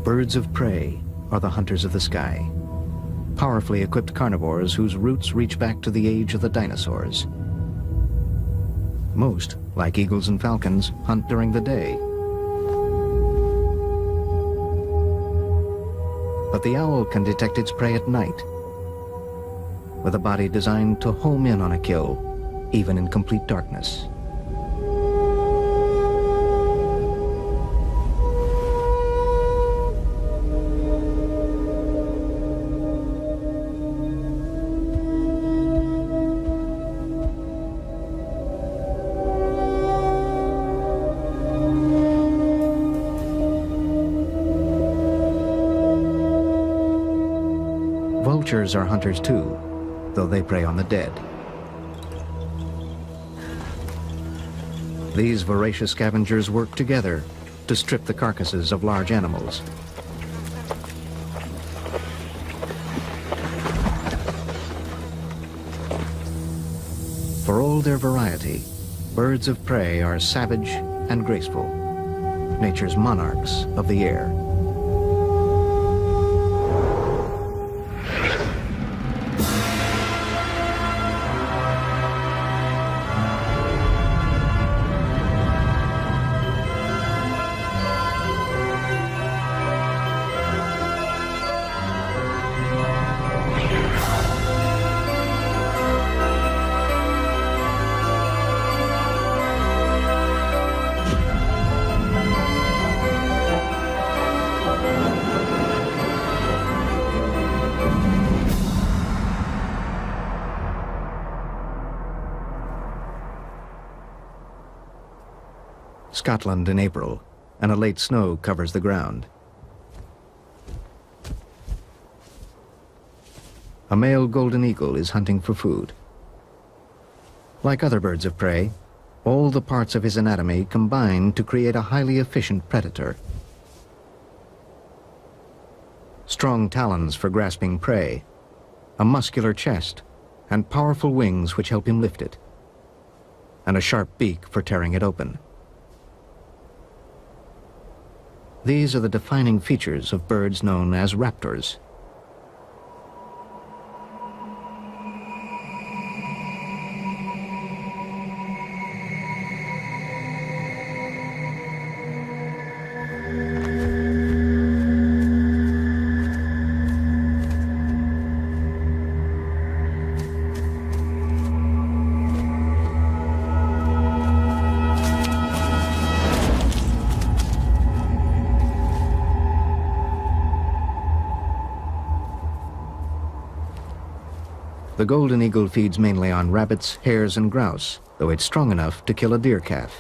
Birds of prey are the hunters of the sky, powerfully equipped carnivores whose roots reach back to the age of the dinosaurs. Most, like eagles and falcons, hunt during the day. But the owl can detect its prey at night, with a body designed to home in on a kill, even in complete darkness. Vultures are hunters too, though they prey on the dead. These voracious scavengers work together to strip the carcasses of large animals. For all their variety, birds of prey are savage and graceful, nature's monarchs of the air. Scotland in April, and a late snow covers the ground. A male golden eagle is hunting for food. Like other birds of prey, all the parts of his anatomy combine to create a highly efficient predator. Strong talons for grasping prey, a muscular chest, and powerful wings which help him lift it, and a sharp beak for tearing it open. These are the defining features of birds known as raptors. The golden eagle feeds mainly on rabbits, hares, and grouse, though it's strong enough to kill a deer calf.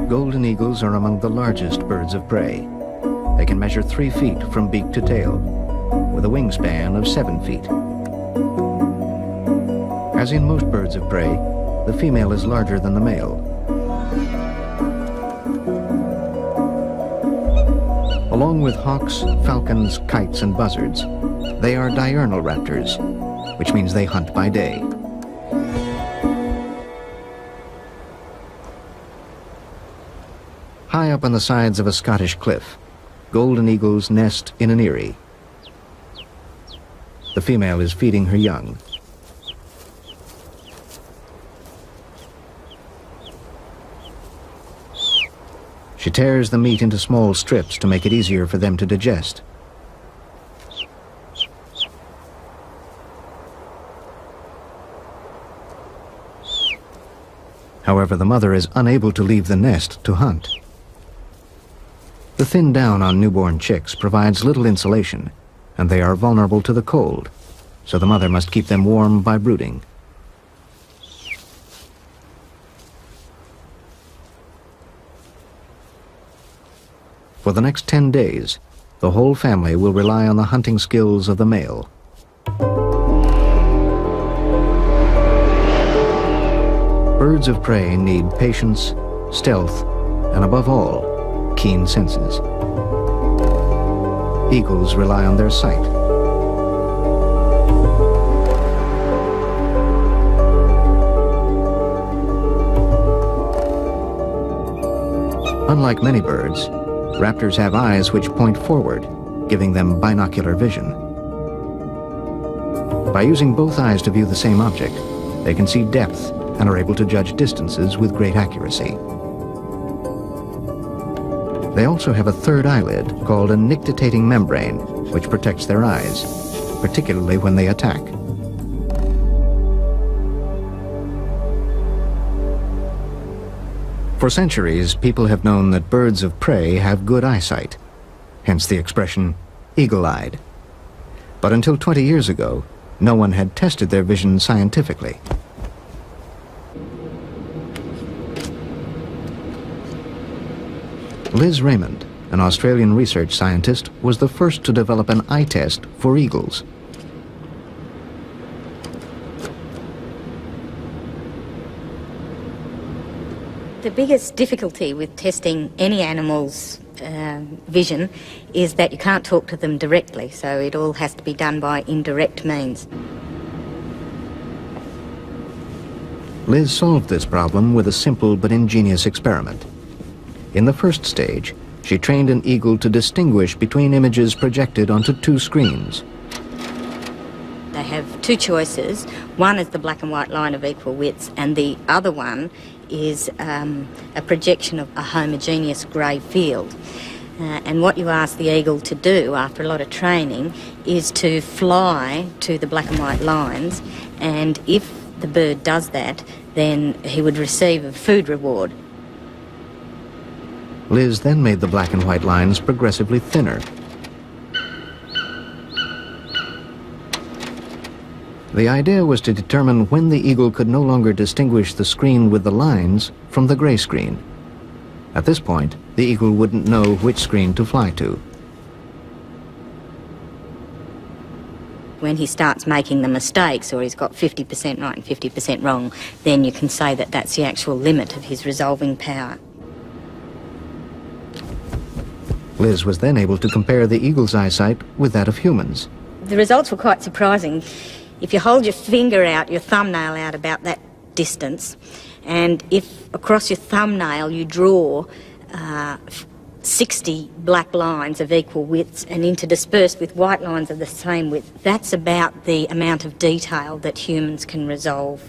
Golden eagles are among the largest birds of prey. They can measure 3 feet from beak to tail, with a wingspan of 7 feet. As in most birds of prey, the female is larger than the male. Along with hawks, falcons, kites, and buzzards, they are diurnal raptors, which means they hunt by day. High up on the sides of a Scottish cliff, golden eagles nest in an eyrie. The female is feeding her young. She tears the meat into small strips to make it easier for them to digest. However, the mother is unable to leave the nest to hunt. The thin down on newborn chicks provides little insulation, and they are vulnerable to the cold, so the mother must keep them warm by brooding. For the next 10 days, the whole family will rely on the hunting skills of the male. Birds of prey need patience, stealth, and above all, keen senses. Eagles rely on their sight. Unlike many birds, raptors have eyes which point forward, giving them binocular vision. By using both eyes to view the same object, they can see depth and are able to judge distances with great accuracy. They also have a third eyelid called a nictitating membrane, which protects their eyes, particularly when they attack. For centuries, people have known that birds of prey have good eyesight, hence the expression, eagle-eyed. But until 20 years ago, no one had tested their vision scientifically. Liz Raymond, an Australian research scientist, was the first to develop an eye test for eagles. The biggest difficulty with testing any animal's vision is that you can't talk to them directly, so it all has to be done by indirect means. Liz solved this problem with a simple but ingenious experiment. In the first stage, she trained an eagle to distinguish between images projected onto two screens. They have two choices. One is the black and white line of equal widths, and the other one is a projection of a homogeneous grey field. And what you ask the eagle to do after a lot of training is to fly to the black and white lines, and if the bird does that, then he would receive a food reward. Liz then made the black and white lines progressively thinner. The idea was to determine when the eagle could no longer distinguish the screen with the lines from the grey screen. At this point, the eagle wouldn't know which screen to fly to. When he starts making the mistakes, or he's got 50% right and 50% wrong, then you can say that that's the actual limit of his resolving power. Liz was then able to compare the eagle's eyesight with that of humans. The results were quite surprising. If you hold your finger out, your thumbnail out about that distance, and if across your thumbnail you draw 60 black lines of equal widths and interdispersed with white lines of the same width, that's about the amount of detail that humans can resolve.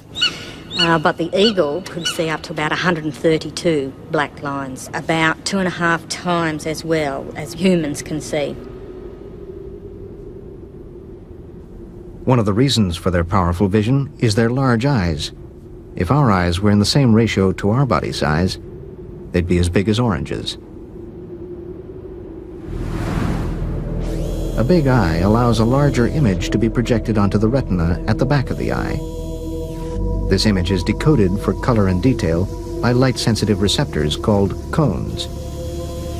But the eagle could see up to about 132 black lines, about 2.5 times as well as humans can see. One of the reasons for their powerful vision is their large eyes. If our eyes were in the same ratio to our body size, they'd be as big as oranges. A big eye allows a larger image to be projected onto the retina at the back of the eye. This image is decoded for color and detail by light-sensitive receptors called cones.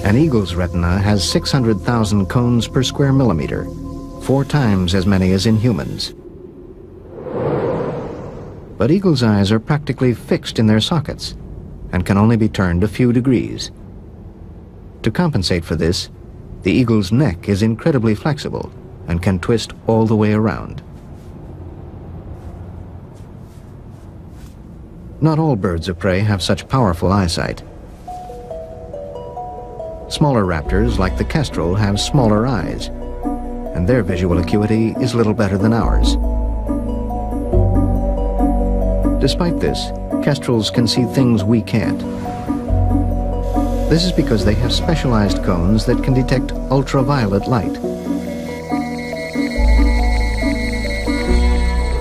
An eagle's retina has 600,000 cones per square millimeter, 4 times as many as in humans. But eagle's eyes are practically fixed in their sockets and can only be turned a few degrees. To compensate for this, the eagle's neck is incredibly flexible and can twist all the way around. Not all birds of prey have such powerful eyesight. Smaller raptors, like the kestrel, have smaller eyes, and their visual acuity is little better than ours. Despite this, kestrels can see things we can't. This is because they have specialized cones that can detect ultraviolet light.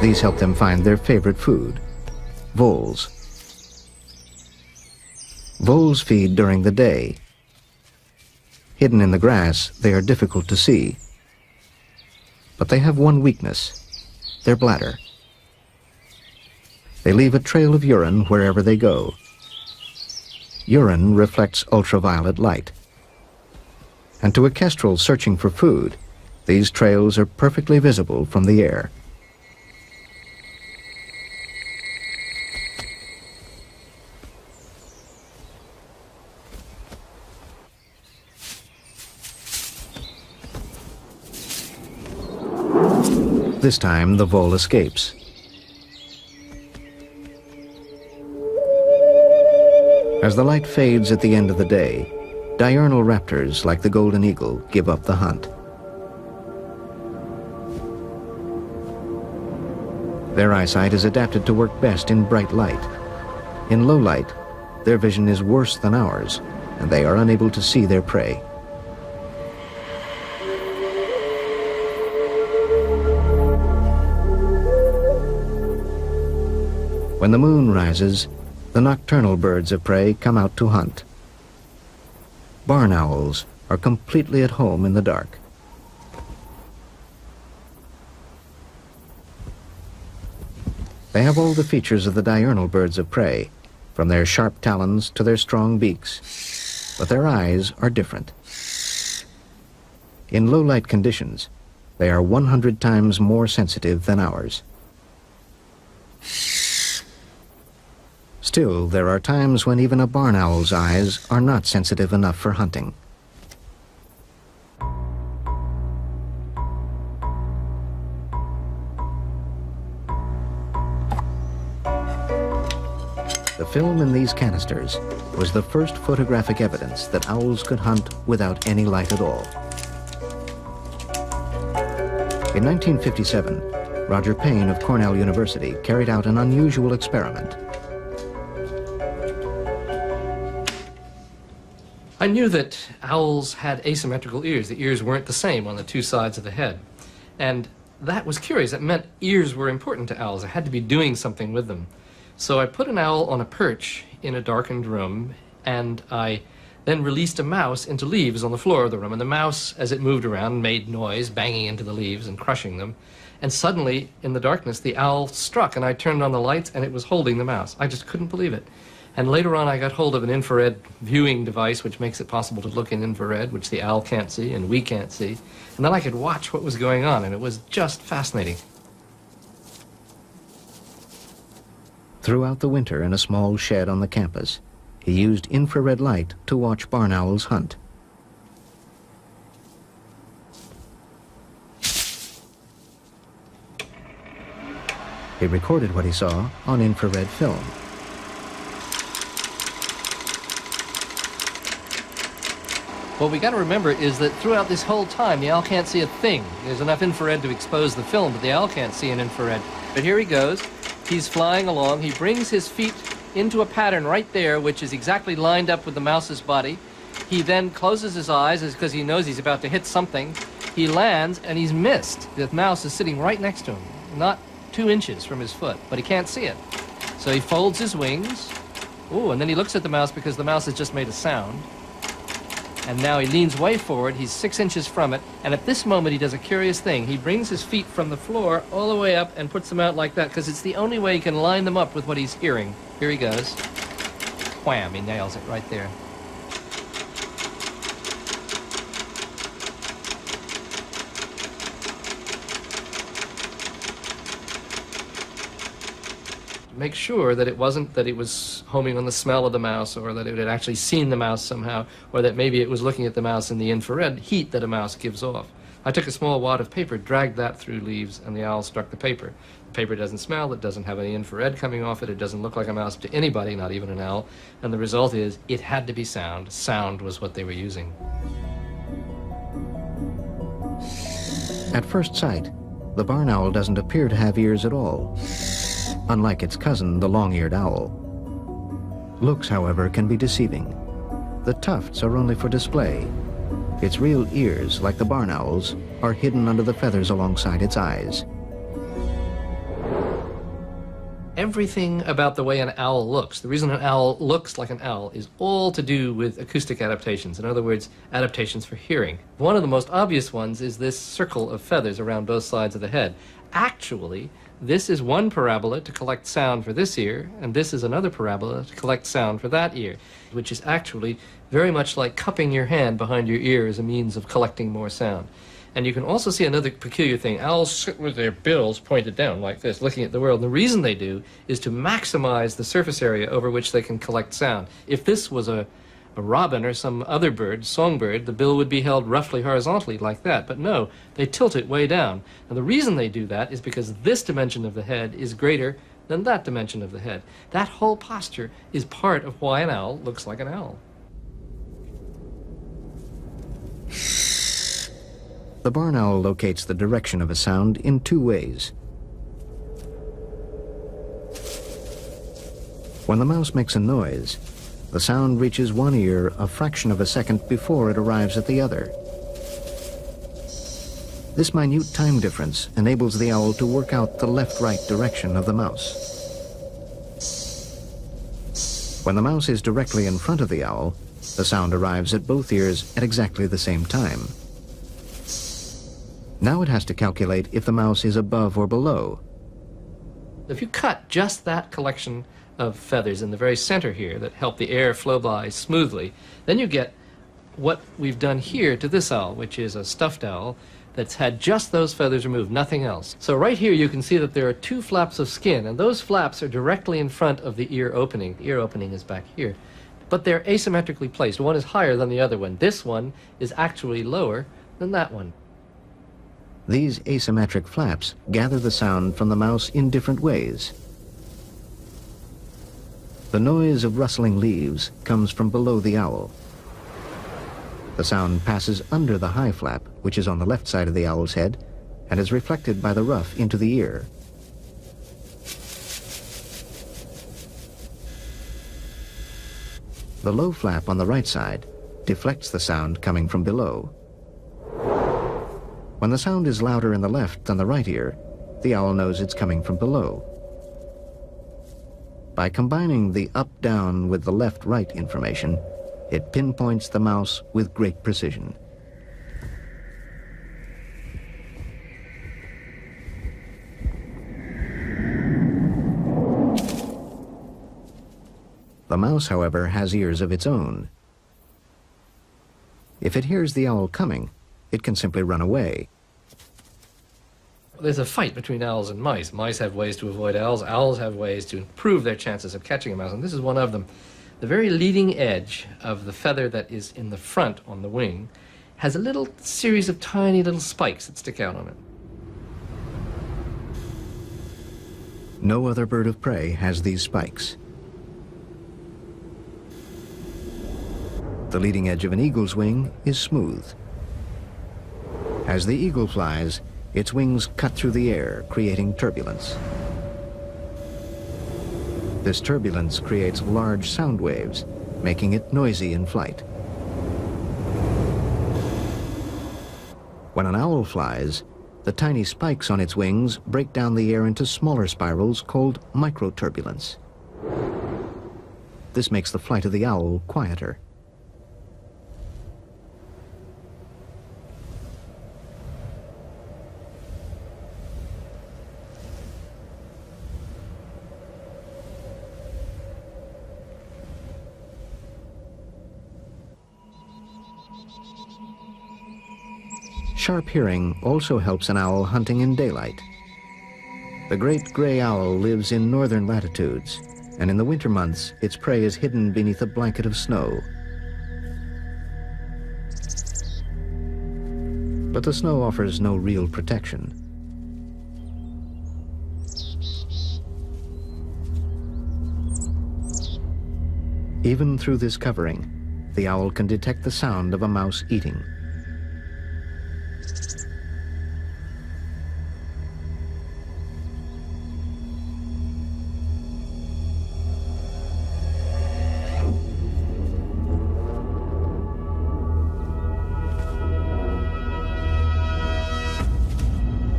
These help them find their favorite food, voles. Voles feed during the day. Hidden in the grass, they are difficult to see. But they have one weakness, their bladder. They leave a trail of urine wherever they go. Urine reflects ultraviolet light. And to a kestrel searching for food, these trails are perfectly visible from the air. This time, the vole escapes. As the light fades at the end of the day, diurnal raptors like the golden eagle give up the hunt. Their eyesight is adapted to work best in bright light. In low light, their vision is worse than ours, and they are unable to see their prey. When the moon rises, the nocturnal birds of prey come out to hunt. Barn owls are completely at home in the dark. They have all the features of the diurnal birds of prey, from their sharp talons to their strong beaks, but their eyes are different. In low light conditions, they are 100 times more sensitive than ours. Still, there are times when even a barn owl's eyes are not sensitive enough for hunting. The film in these canisters was the first photographic evidence that owls could hunt without any light at all. In 1957, Roger Payne of Cornell University carried out an unusual experiment. I knew that owls had asymmetrical ears. The ears weren't the same on the two sides of the head. And that was curious. It meant ears were important to owls. I had to be doing something with them. So I put an owl on a perch in a darkened room, and I then released a mouse into leaves on the floor of the room. And the mouse, as it moved around, made noise, banging into the leaves and crushing them. And suddenly, in the darkness, the owl struck, and I turned on the lights, and it was holding the mouse. I just couldn't believe it. And later on, I got hold of an infrared viewing device, which makes it possible to look in infrared, which the owl can't see and we can't see. And then I could watch what was going on, and it was just fascinating. Throughout the winter in a small shed on the campus, he used infrared light to watch barn owls hunt. He recorded what he saw on infrared film. What we got to remember is that throughout this whole time, the owl can't see a thing. There's enough infrared to expose the film, but the owl can't see an infrared. But here he goes. He's flying along. He brings his feet into a pattern right there, which is exactly lined up with the mouse's body. He then closes his eyes because he knows he's about to hit something. He lands, and he's missed. The mouse is sitting right next to him, not 2 inches from his foot, but he can't see it. So he folds his wings. Ooh, and then he looks at the mouse because the mouse has just made a sound. And now he leans way forward. He's 6 inches from it. And at this moment, he does a curious thing. He brings his feet from the floor all the way up and puts them out like that because it's the only way he can line them up with what he's hearing. Here he goes. Wham, he nails it right there. Make sure that it wasn't that it was homing on the smell of the mouse, or that it had actually seen the mouse somehow, or that maybe it was looking at the mouse in the infrared heat that a mouse gives off. I took a small wad of paper, dragged that through leaves, and the owl struck the paper. The paper doesn't smell, it doesn't have any infrared coming off it, it doesn't look like a mouse to anybody, not even an owl, and the result is it had to be sound. Sound was what they were using. At first sight, the barn owl doesn't appear to have ears at all, unlike its cousin, the long-eared owl. Looks, however, can be deceiving. The tufts are only for display. Its real ears, like the barn owl's, are hidden under the feathers alongside its eyes. Everything about the way an owl looks, the reason an owl looks like an owl, is all to do with acoustic adaptations. In other words, adaptations for hearing. One of the most obvious ones is this circle of feathers around both sides of the head. Actually, this is one parabola to collect sound for this ear, and this is another parabola to collect sound for that ear, which is actually very much like cupping your hand behind your ear as a means of collecting more sound. And you can also see another peculiar thing. Owls sit with their bills pointed down like this, looking at the world. And the reason they do is to maximize the surface area over which they can collect sound. If this was a robin or some other bird, songbird, the bill would be held roughly horizontally like that. But no, they tilt it way down. And the reason they do that is because this dimension of the head is greater than that dimension of the head. That whole posture is part of why an owl looks like an owl. The barn owl locates the direction of a sound in two ways. When the mouse makes a noise, the sound reaches one ear a fraction of a second before it arrives at the other. This minute time difference enables the owl to work out the left-right direction of the mouse. When the mouse is directly in front of the owl, the sound arrives at both ears at exactly the same time. Now it has to calculate if the mouse is above or below. If you cut just that collection of feathers in the very center here that help the air flow by smoothly, then you get what we've done here to this owl, which is a stuffed owl that's had just those feathers removed, nothing else. So right here you can see that there are two flaps of skin, and those flaps are directly in front of the ear opening. The ear opening is back here. But they're asymmetrically placed. One is higher than the other one. This one is actually lower than that one. These asymmetric flaps gather the sound from the mouse in different ways. The noise of rustling leaves comes from below the owl. The sound passes under the high flap, which is on the left side of the owl's head, and is reflected by the ruff into the ear. The low flap on the right side deflects the sound coming from below. When the sound is louder in the left than the right ear, the owl knows it's coming from below. By combining the up-down with the left-right information, it pinpoints the mouse with great precision. The mouse, however, has ears of its own. If it hears the owl coming, it can simply run away. There's a fight between owls and mice. Mice have ways to avoid owls. Owls have ways to improve their chances of catching a mouse, and this is one of them. The very leading edge of the feather that is in the front on the wing has a little series of tiny little spikes that stick out on it. No other bird of prey has these spikes. The leading edge of an eagle's wing is smooth. As the eagle flies, its wings cut through the air, creating turbulence. This turbulence creates large sound waves, making it noisy in flight. When an owl flies, the tiny spikes on its wings break down the air into smaller spirals called microturbulence. This makes the flight of the owl quieter. Sharp hearing also helps an owl hunting in daylight. The great gray owl lives in northern latitudes, and in the winter months, its prey is hidden beneath a blanket of snow. But the snow offers no real protection. Even through this covering, the owl can detect the sound of a mouse eating.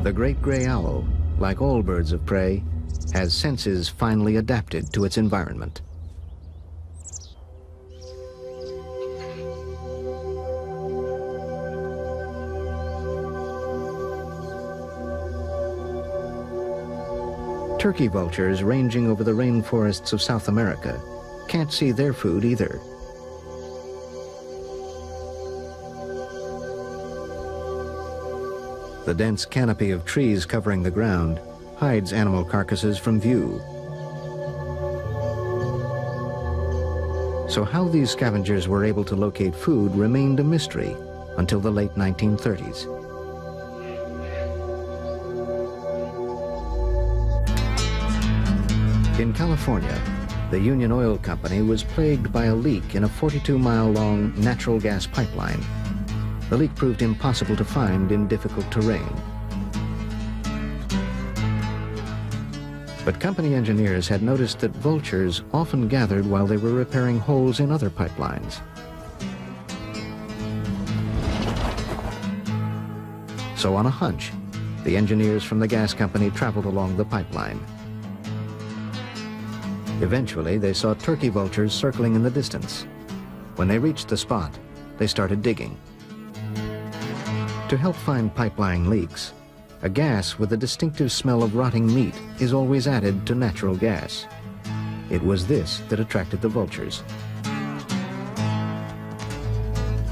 The great gray owl, like all birds of prey, has senses finely adapted to its environment. Turkey vultures ranging over the rainforests of South America can't see their food either. The dense canopy of trees covering the ground hides animal carcasses from view. So how these scavengers were able to locate food remained a mystery until the late 1930s. In California, the Union Oil Company was plagued by a leak in a 42-mile-long natural gas pipeline. The leak proved impossible to find in difficult terrain. But company engineers had noticed that vultures often gathered while they were repairing holes in other pipelines. So on a hunch, the engineers from the gas company traveled along the pipeline. Eventually, they saw turkey vultures circling in the distance. When they reached the spot, they started digging. To help find pipeline leaks, a gas with a distinctive smell of rotting meat is always added to natural gas. It was this that attracted the vultures.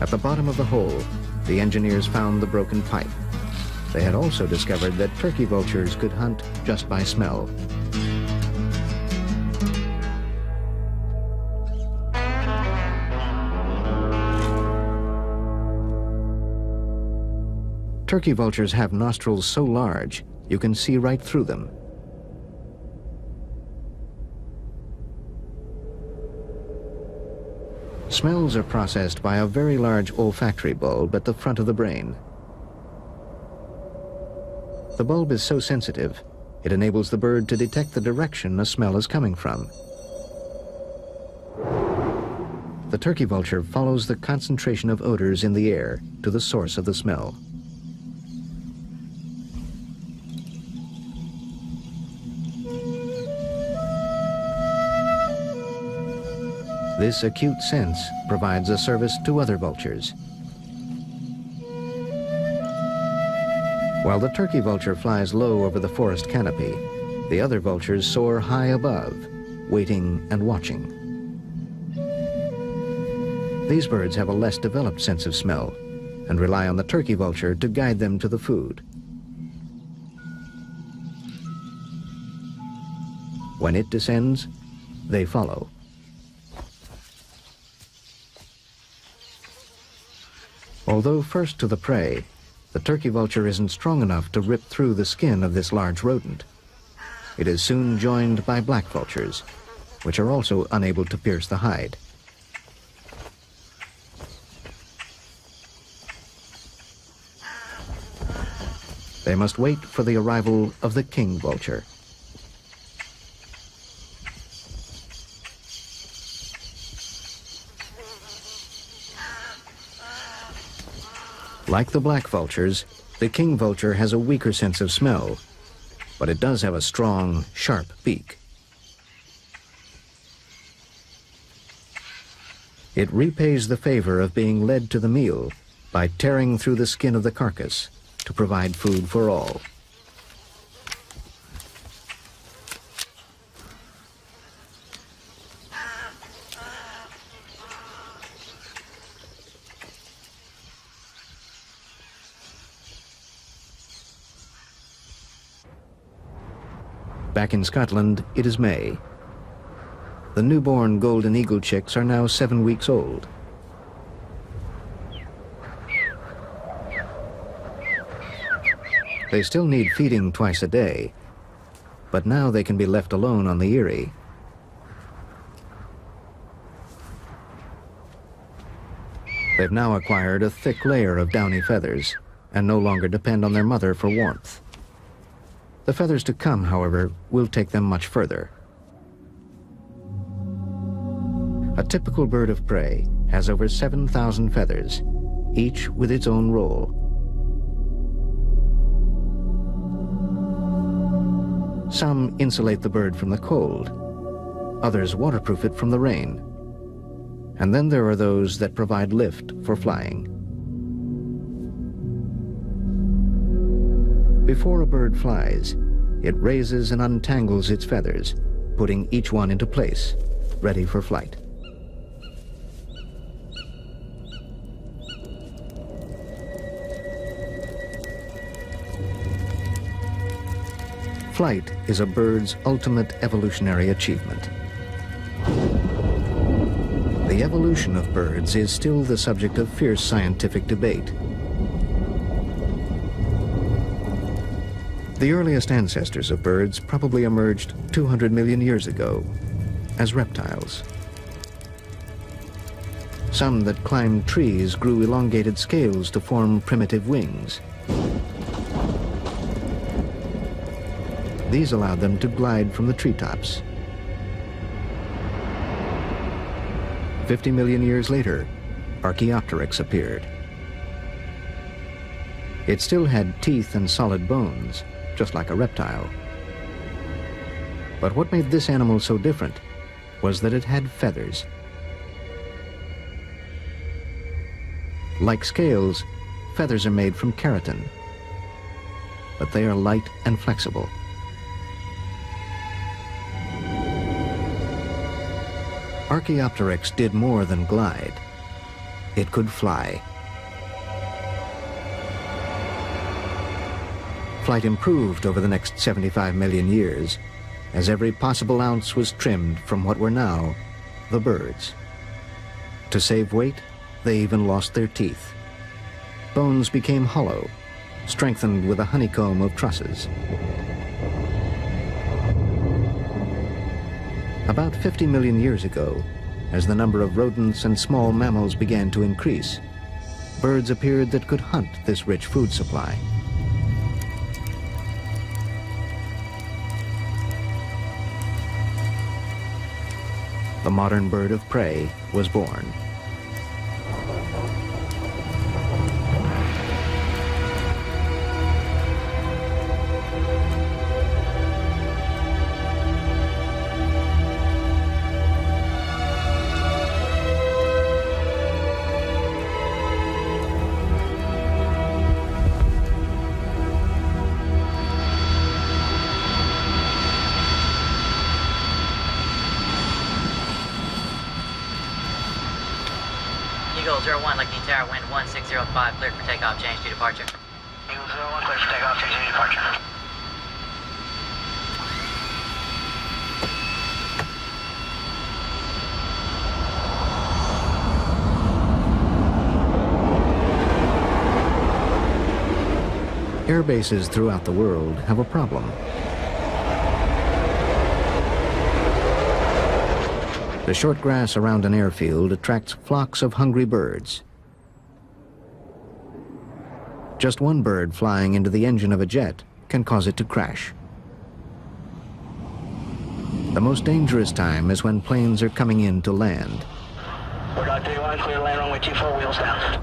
At the bottom of the hole, the engineers found the broken pipe. They had also discovered that turkey vultures could hunt just by smell. Turkey vultures have nostrils so large, you can see right through them. Smells are processed by a very large olfactory bulb at the front of the brain. The bulb is so sensitive, it enables the bird to detect the direction a smell is coming from. The turkey vulture follows the concentration of odors in the air to the source of the smell. This acute sense provides a service to other vultures. While the turkey vulture flies low over the forest canopy, the other vultures soar high above, waiting and watching. These birds have a less developed sense of smell and rely on the turkey vulture to guide them to the food. When it descends, they follow. Although first to the prey, the turkey vulture isn't strong enough to rip through the skin of this large rodent. It is soon joined by black vultures, which are also unable to pierce the hide. They must wait for the arrival of the king vulture. Like the black vultures, the king vulture has a weaker sense of smell, but it does have a strong, sharp beak. It repays the favor of being led to the meal by tearing through the skin of the carcass to provide food for all. Back in Scotland, it is May. The newborn golden eagle chicks are now 7 weeks old. They still need feeding twice a day, but now they can be left alone on the Erie. They've now acquired a thick layer of downy feathers and no longer depend on their mother for warmth. The feathers to come, however, will take them much further. A typical bird of prey has over 7,000 feathers, each with its own role. Some insulate the bird from the cold, others waterproof it from the rain. And then there are those that provide lift for flying. Before a bird flies, it raises and untangles its feathers, putting each one into place, ready for flight. Flight is a bird's ultimate evolutionary achievement. The evolution of birds is still the subject of fierce scientific debate. The earliest ancestors of birds probably emerged 200 million years ago as reptiles. Some that climbed trees grew elongated scales to form primitive wings. These allowed them to glide from the treetops. 50 million years later, Archaeopteryx appeared. It still had teeth and solid bones, just like a reptile. But what made this animal so different was that it had feathers. Like scales, feathers are made from keratin, but they are light and flexible. Archaeopteryx did more than glide. It could fly. Flight improved over the next 75 million years, as every possible ounce was trimmed from what were now the birds. To save weight, they even lost their teeth. Bones became hollow, strengthened with a honeycomb of trusses. About 50 million years ago, as the number of rodents and small mammals began to increase, birds appeared that could hunt this rich food supply. The modern bird of prey was born. Eagle 01, Lake Tower, wind 1605, cleared for takeoff, change to departure. Eagle 01, cleared for takeoff, change to departure. Air bases throughout the world have a problem. The short grass around an airfield attracts flocks of hungry birds. Just one bird flying into the engine of a jet can cause it to crash. The most dangerous time is when planes are coming in to land. War Dog 31, clear to land runway 24, wheels down.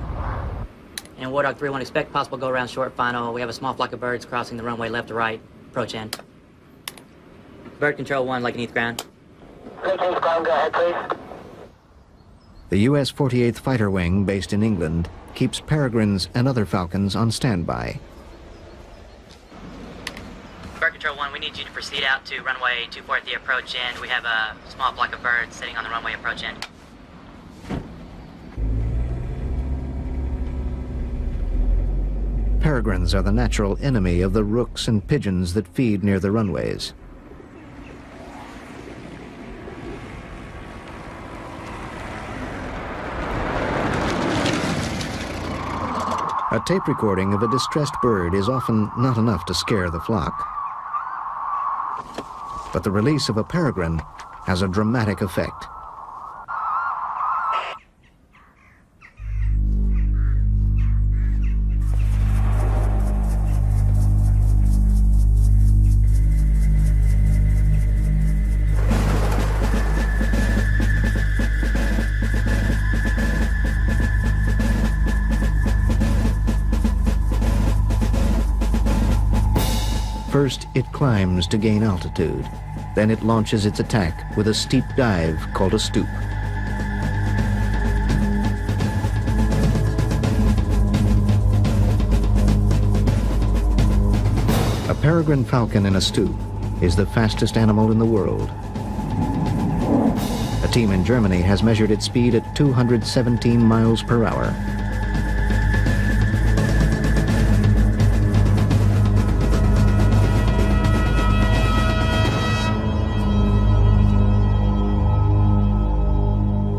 And War Dog 31, expect possible go-around short final. We have a small flock of birds crossing the runway left to right. Approach in. Bird Control 1, Lake Neath ground. Go ahead, please. The U.S. 48th Fighter Wing, based in England, keeps peregrines and other falcons on standby. Bird Control 1, we need you to proceed out to runway 24 at the approach end. We have a small flock of birds sitting on the runway approach end. Peregrines are the natural enemy of the rooks and pigeons that feed near the runways. A tape recording of a distressed bird is often not enough to scare the flock. But the release of a peregrine has a dramatic effect. First, it climbs to gain altitude. Then it launches its attack with a steep dive called a stoop. A peregrine falcon in a stoop is the fastest animal in the world. A team in Germany has measured its speed at 217 miles per hour.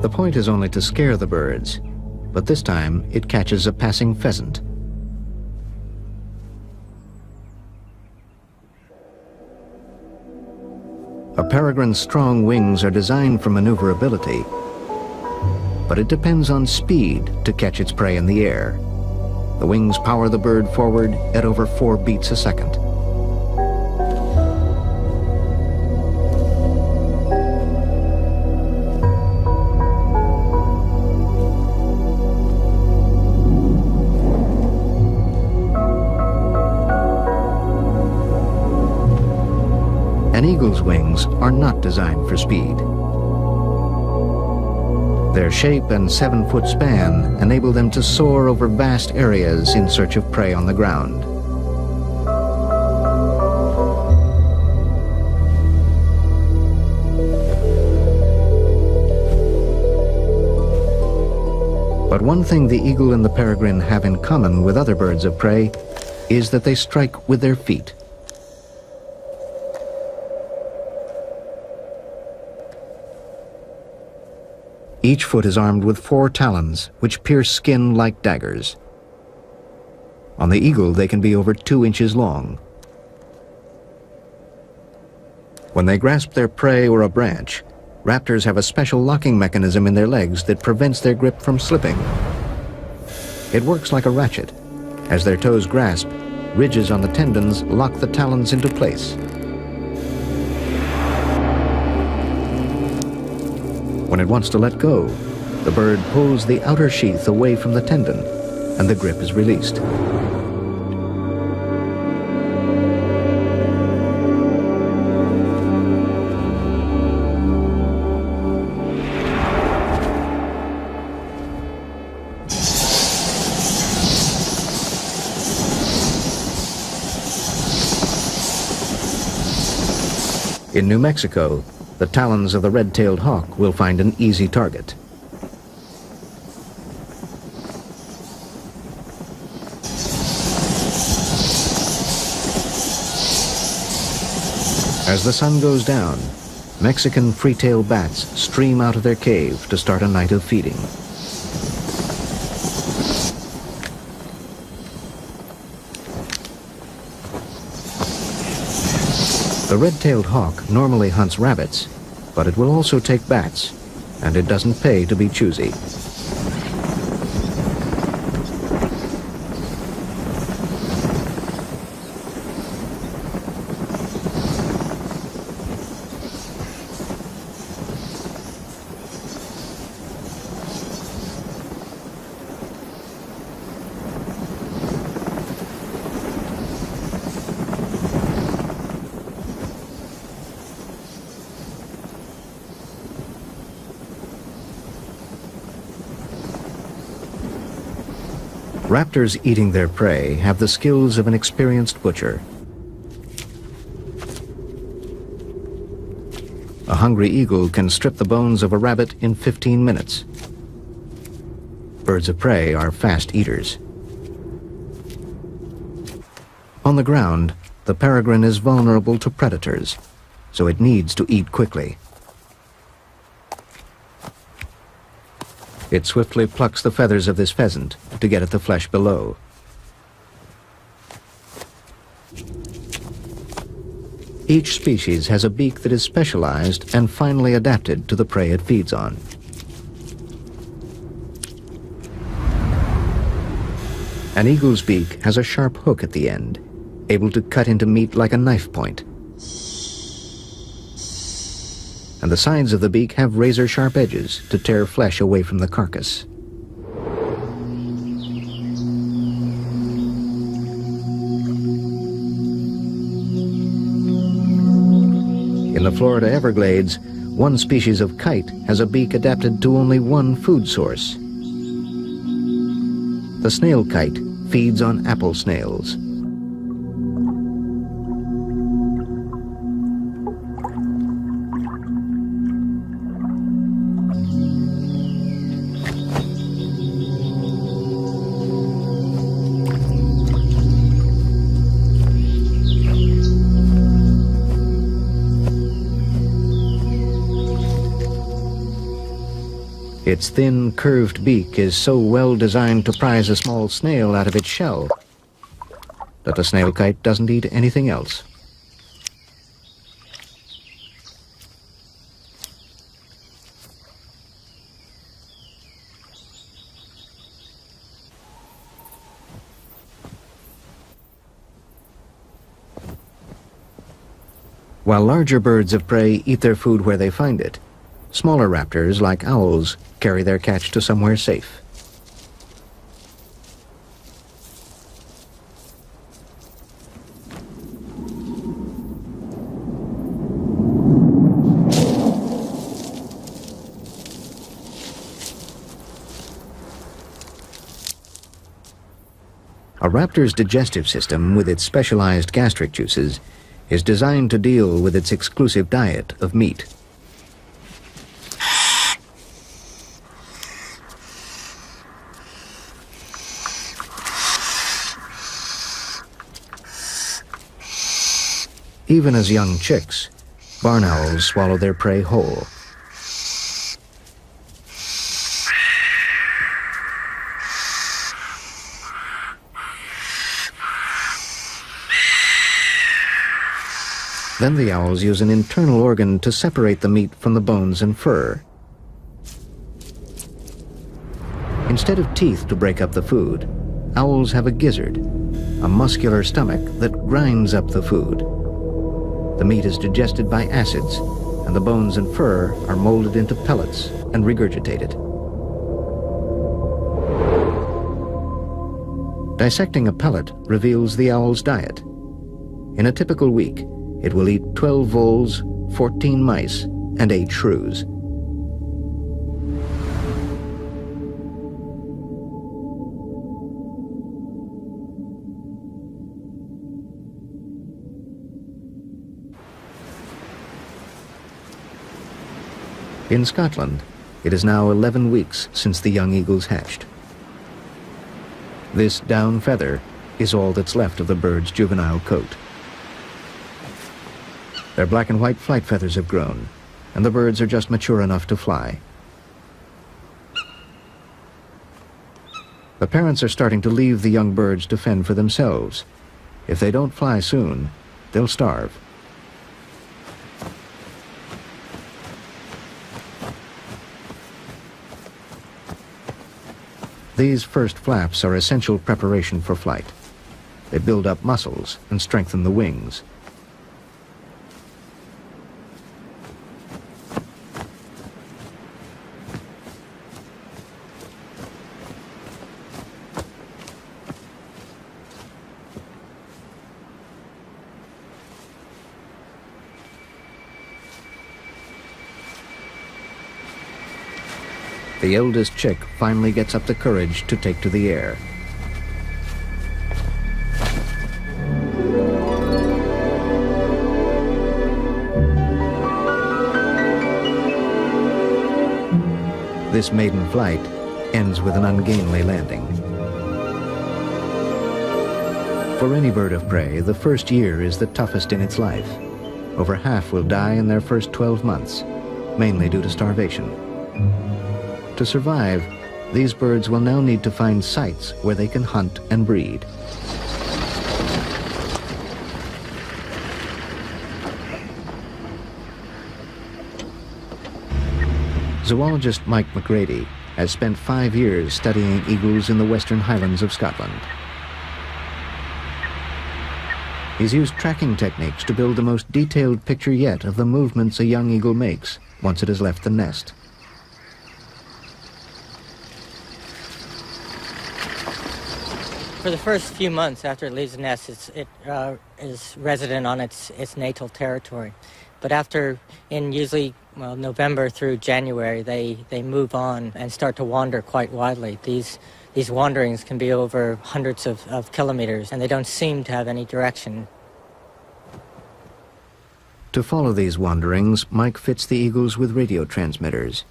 The point is only to scare the birds, but this time it catches a passing pheasant. A peregrine's strong wings are designed for maneuverability, but it depends on speed to catch its prey in the air. The wings power the bird forward at over 4 beats a second. An eagle's wings are not designed for speed. Their shape and 7-foot span enable them to soar over vast areas in search of prey on the ground. But one thing the eagle and the peregrine have in common with other birds of prey is that they strike with their feet. Each foot is armed with 4 talons, which pierce skin like daggers. On the eagle, they can be over 2 inches long. When they grasp their prey or a branch, raptors have a special locking mechanism in their legs that prevents their grip from slipping. It works like a ratchet. As their toes grasp, ridges on the tendons lock the talons into place. When it wants to let go, the bird pulls the outer sheath away from the tendon, and the grip is released. In New Mexico, the talons of the red-tailed hawk will find an easy target. As the sun goes down, Mexican free-tailed bats stream out of their cave to start a night of feeding. The red-tailed hawk normally hunts rabbits, but it will also take bats, and it doesn't pay to be choosy. Raptors eating their prey have the skills of an experienced butcher. A hungry eagle can strip the bones of a rabbit in 15 minutes. Birds of prey are fast eaters. On the ground, the peregrine is vulnerable to predators, so it needs to eat quickly. It swiftly plucks the feathers of this pheasant to get at the flesh below. Each species has a beak that is specialized and finely adapted to the prey it feeds on. An eagle's beak has a sharp hook at the end, able to cut into meat like a knife point. And the sides of the beak have razor-sharp edges to tear flesh away from the carcass. In the Florida Everglades, one species of kite has a beak adapted to only one food source. The snail kite feeds on apple snails. Its thin, curved beak is so well designed to prise a small snail out of its shell that the snail kite doesn't eat anything else. While larger birds of prey eat their food where they find it, smaller raptors, like owls, carry their catch to somewhere safe. A raptor's digestive system, with its specialized gastric juices, is designed to deal with its exclusive diet of meat. Even as young chicks, barn owls swallow their prey whole. Then the owls use an internal organ to separate the meat from the bones and fur. Instead of teeth to break up the food, owls have a gizzard, a muscular stomach that grinds up the food. The meat is digested by acids, and the bones and fur are molded into pellets and regurgitated. Dissecting a pellet reveals the owl's diet. In a typical week, it will eat 12 voles, 14 mice, and 8 shrews. In Scotland, it is now 11 weeks since the young eagles hatched. This down feather is all that's left of the bird's juvenile coat. Their black and white flight feathers have grown, and the birds are just mature enough to fly. The parents are starting to leave the young birds to fend for themselves. If they don't fly soon, they'll starve. These first flaps are essential preparation for flight. They build up muscles and strengthen the wings. The eldest chick finally gets up the courage to take to the air. This maiden flight ends with an ungainly landing. For any bird of prey, the first year is the toughest in its life. Over half will die in their first 12 months, mainly due to starvation. To survive, these birds will now need to find sites where they can hunt and breed. Zoologist Mike McGrady has spent 5 years studying eagles in the Western Highlands of Scotland. He's used tracking techniques to build the most detailed picture yet of the movements a young eagle makes once it has left the nest. For the first few months after it leaves the nest, it is resident on its natal territory. But after, usually November through January, they move on and start to wander quite widely. These wanderings can be over hundreds of kilometers, and they don't seem to have any direction. To follow these wanderings, Mike fits the eagles with radio transmitters.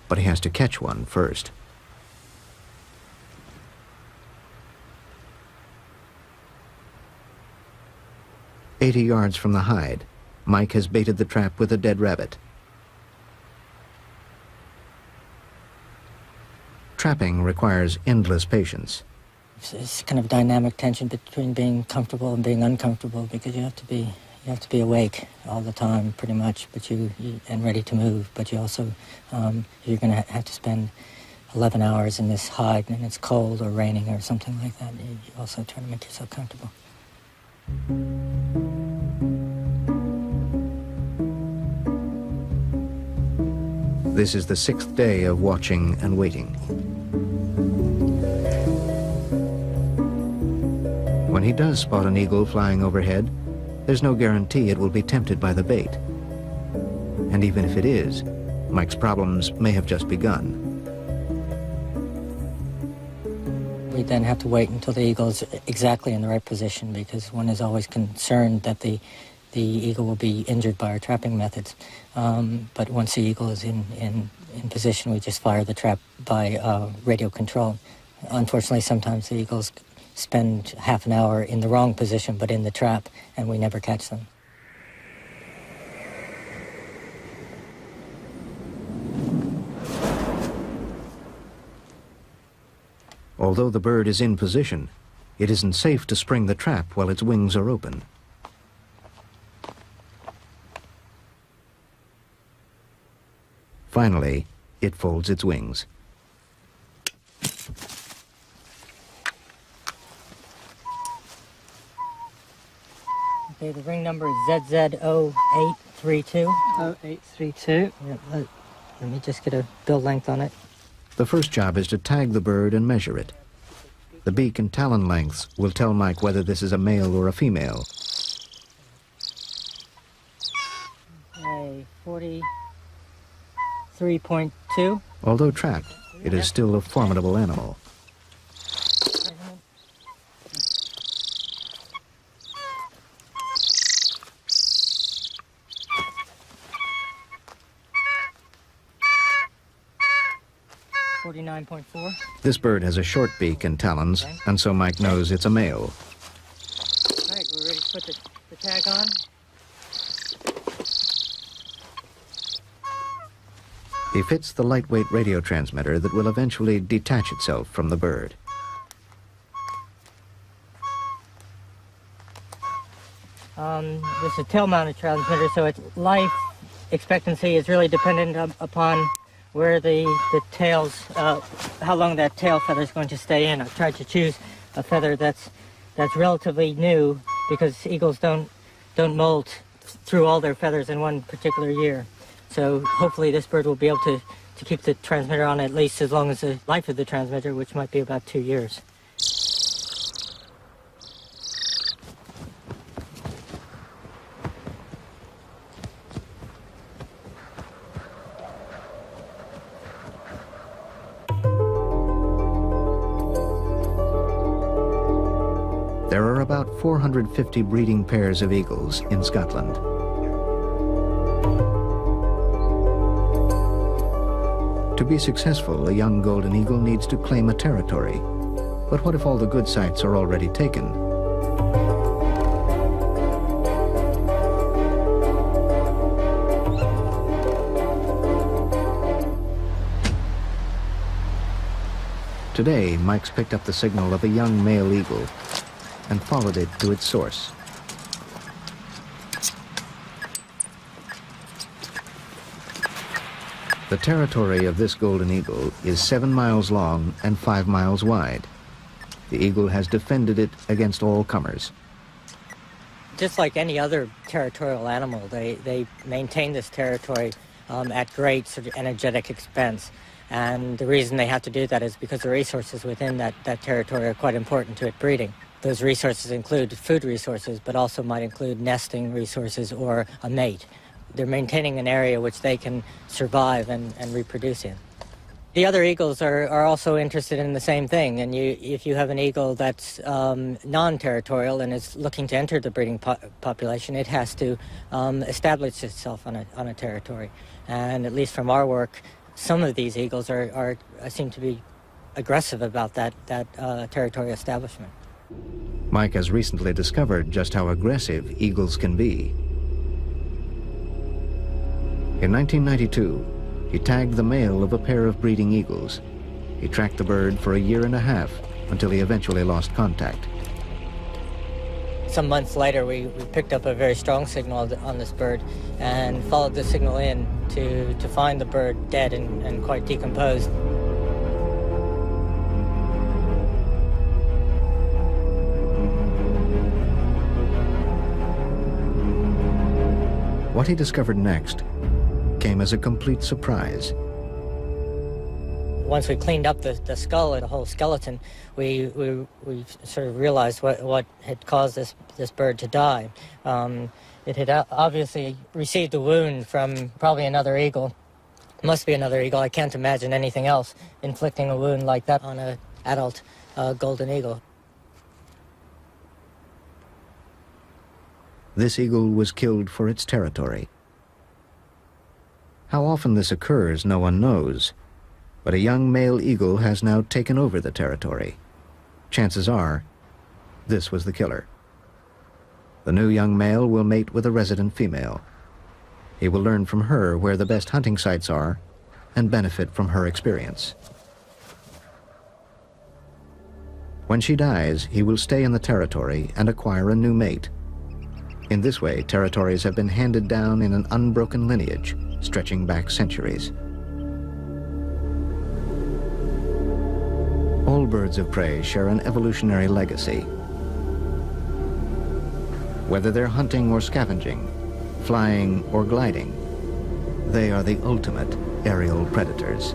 But he has to catch one first. "80 yards from the hide, Mike has baited the trap with a dead rabbit. Trapping requires endless patience. It's kind of dynamic tension between being comfortable and being uncomfortable, because you have to be awake all the time, pretty much, but and ready to move. But you also you're going to have to spend 11 hours in this hide, and it's cold or raining or something like that. You also try to make yourself comfortable. This is the 6th day of watching and waiting. When he does spot an eagle flying overhead, there's no guarantee it will be tempted by the bait. And even if it is, Mike's problems may have just begun. We then have to wait until the eagle is exactly in the right position, because one is always concerned that the eagle will be injured by our trapping methods. But once the eagle is in position, we just fire the trap by radio control. Unfortunately, sometimes the eagles spend half an hour in the wrong position, but in the trap, and we never catch them. Although the bird is in position, it isn't safe to spring the trap while its wings are open. Finally, it folds its wings. Okay, the ring number is ZZ0832. 0832. Yeah, let me just get a bill length on it. The first job is to tag the bird and measure it. The beak and talon lengths will tell Mike whether this is a male or a female. Okay, 43.2. Although trapped, it is still a formidable animal. This bird has a short beak and talons, and so Mike knows it's a male. All right, we're ready to put the tag on. He fits the lightweight radio transmitter that will eventually detach itself from the bird. This is a tail-mounted transmitter, so its life expectancy is really dependent upon where the tails, how long that tail feather is going to stay in. I've tried to choose a feather that's relatively new, because eagles don't molt through all their feathers in one particular year. So hopefully this bird will be able to keep the transmitter on at least as long as the life of the transmitter, which might be about 2 years. There are about 450 breeding pairs of eagles in Scotland. To be successful, a young golden eagle needs to claim a territory. But what if all the good sites are already taken? Today, Mike's picked up the signal of a young male eagle and followed it to its source. The territory of this golden eagle is 7 miles long and 5 miles wide. The eagle has defended it against all comers. Just like any other territorial animal, they maintain this territory at great sort of energetic expense. And the reason they have to do that is because the resources within that territory are quite important to it breeding. Those resources include food resources, but also might include nesting resources or a mate. They're maintaining an area which they can survive and reproduce in. The other eagles are also interested in the same thing, and if you have an eagle that's non-territorial and is looking to enter the breeding population, it has to establish itself on a territory. And at least from our work, some of these eagles seem to be aggressive about that territory establishment. Mike has recently discovered just how aggressive eagles can be. In 1992, he tagged the male of a pair of breeding eagles. He tracked the bird for a year and a half until he eventually lost contact. Some months later, we picked up a very strong signal on this bird and followed the signal in to find the bird dead and quite decomposed. What he discovered next came as a complete surprise. once we cleaned up the skull and the whole skeleton, we sort of realized what had caused this bird to die. It had obviously received a wound from probably another eagle. Must be another eagle. I can't imagine anything else inflicting a wound like that on an adult golden eagle. This eagle was killed for its territory. How often this occurs, no one knows, but a young male eagle has now taken over the territory. Chances are, this was the killer. The new young male will mate with a resident female. He will learn from her where the best hunting sites are and benefit from her experience. When she dies, he will stay in the territory and acquire a new mate. In this way, territories have been handed down in an unbroken lineage, stretching back centuries. All birds of prey share an evolutionary legacy. Whether they're hunting or scavenging, flying or gliding, they are the ultimate aerial predators.